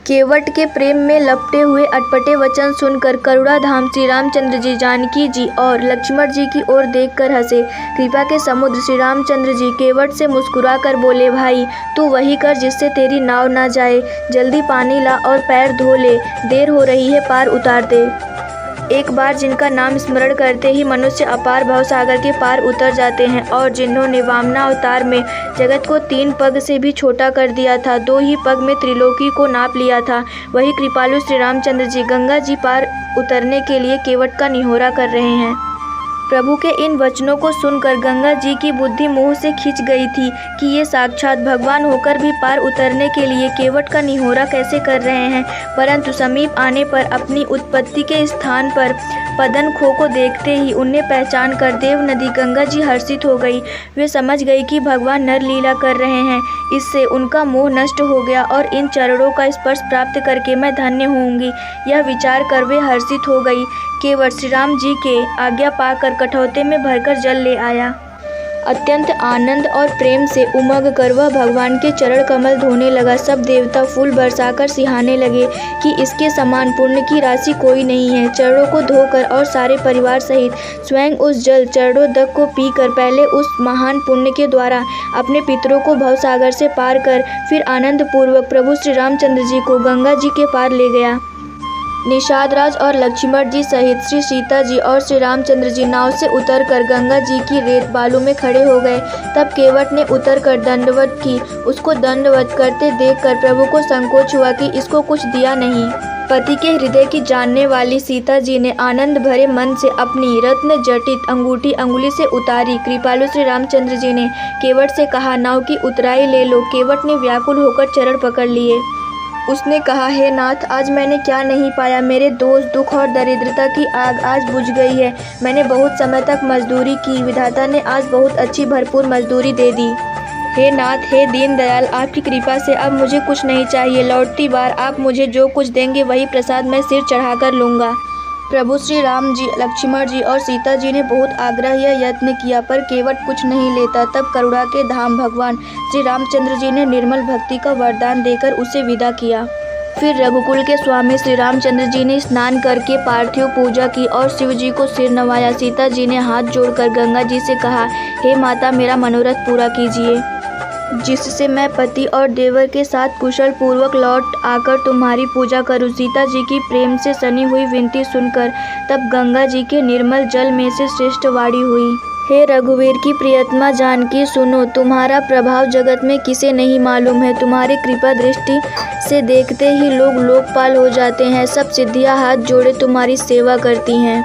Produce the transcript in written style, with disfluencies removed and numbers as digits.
केवट के प्रेम में लपटे हुए अटपटे वचन सुनकर करुणाधाम श्री रामचंद्र जी जानकी जी और लक्ष्मण जी की ओर देखकर हंसे। कृपा के समुद्र श्री रामचंद्र जी केवट से मुस्कुराकर बोले, भाई तू वही कर जिससे तेरी नाव ना जाए। जल्दी पानी ला और पैर धो ले, देर हो रही है, पार उतार दे। एक बार जिनका नाम स्मरण करते ही मनुष्य अपार भवसागर के पार उतर जाते हैं और जिन्होंने वामना अवतार में जगत को 3 पग से भी छोटा कर दिया था, 2 ही पग में त्रिलोकी को नाप लिया था, वही कृपालु श्री रामचंद्र जी गंगा जी पार उतरने के लिए केवट का निहोरा कर रहे हैं। प्रभु के इन वचनों को सुनकर गंगा जी की बुद्धि मुंह से खिंच गई थी कि ये साक्षात भगवान होकर भी पार उतरने के लिए केवट का निहोरा कैसे कर रहे हैं। परंतु समीप आने पर अपनी उत्पत्ति के स्थान पर पदन खो को देखते ही उन्हें पहचान कर देव नदी गंगा जी हर्षित हो गई। वे समझ गई कि भगवान नर लीला कर रहे हैं। इससे उनका मोह नष्ट हो गया और इन चरणों का स्पर्श प्राप्त करके मैं धन्य होंगी, यह विचार कर वे हर्षित हो गई। केवट श्री राम जी के आज्ञा पाकर कठौते में भरकर जल ले आया। अत्यंत आनंद और प्रेम से उमग कर वह भगवान के चरण कमल धोने लगा। सब देवता फूल बरसाकर सिहाने लगे कि इसके समान पुण्य की राशि कोई नहीं है। चरणों को धोकर और सारे परिवार सहित स्वयं उस जल चरणोदक को पीकर पहले उस महान पुण्य के द्वारा अपने पितरों को भवसागर से पार कर फिर आनंद पूर्वक प्रभु श्री रामचंद्र जी को गंगा जी के पार ले गया। निषाद राज और लक्ष्मण जी सहित श्री सीता जी और श्री रामचंद्र जी नाव से उतरकर गंगा जी की रेत बालू में खड़े हो गए। तब केवट ने उतरकर दंडवत की। उसको दंडवत करते देखकर प्रभु को संकोच हुआ कि इसको कुछ दिया नहीं। पति के हृदय की जानने वाली सीता जी ने आनंद भरे मन से अपनी रत्न जटित अंगूठी अंगुली से उतारी। कृपालु श्री रामचंद्र जी ने केवट से कहा, नाव की उतराई ले लो। केवट ने व्याकुल होकर चरण पकड़ लिए। उसने कहा, हे नाथ, आज मैंने क्या नहीं पाया। मेरे दोष, दुख और दरिद्रता की आग आज बुझ गई है। मैंने बहुत समय तक मजदूरी की, विधाता ने आज बहुत अच्छी भरपूर मजदूरी दे दी। हे नाथ, हे दीन दयाल, आपकी कृपा से अब मुझे कुछ नहीं चाहिए। लौटती बार आप मुझे जो कुछ देंगे वही प्रसाद मैं सिर चढ़ाकर लूँगा। प्रभु श्री राम जी, लक्ष्मण जी और सीता जी ने बहुत आग्रह या यत्न किया पर केवट कुछ नहीं लेता। तब करुणा के धाम भगवान श्री रामचंद्र जी ने निर्मल भक्ति का वरदान देकर उसे विदा किया। फिर रघुकुल के स्वामी श्री रामचंद्र जी ने स्नान करके पार्थिव पूजा की और शिव जी को सिर नवाया। सीता जी ने हाथ जोड़कर गंगा जी से कहा, हे माता, मेरा मनोरथ पूरा कीजिए, जिससे मैं पति और देवर के साथ कुशल पूर्वक लौट आकर तुम्हारी पूजा करूं। सीता जी की प्रेम से सनी हुई विनती सुनकर तब गंगा जी के निर्मल जल में से श्रेष्ठ वाणी हुई, हे रघुवीर की प्रियतमा जानकी, सुनो, तुम्हारा प्रभाव जगत में किसे नहीं मालूम है। तुम्हारी कृपा दृष्टि से देखते ही लोग लोकपाल हो जाते हैं। सब सिद्धियां हाथ जोड़े तुम्हारी सेवा करती हैं।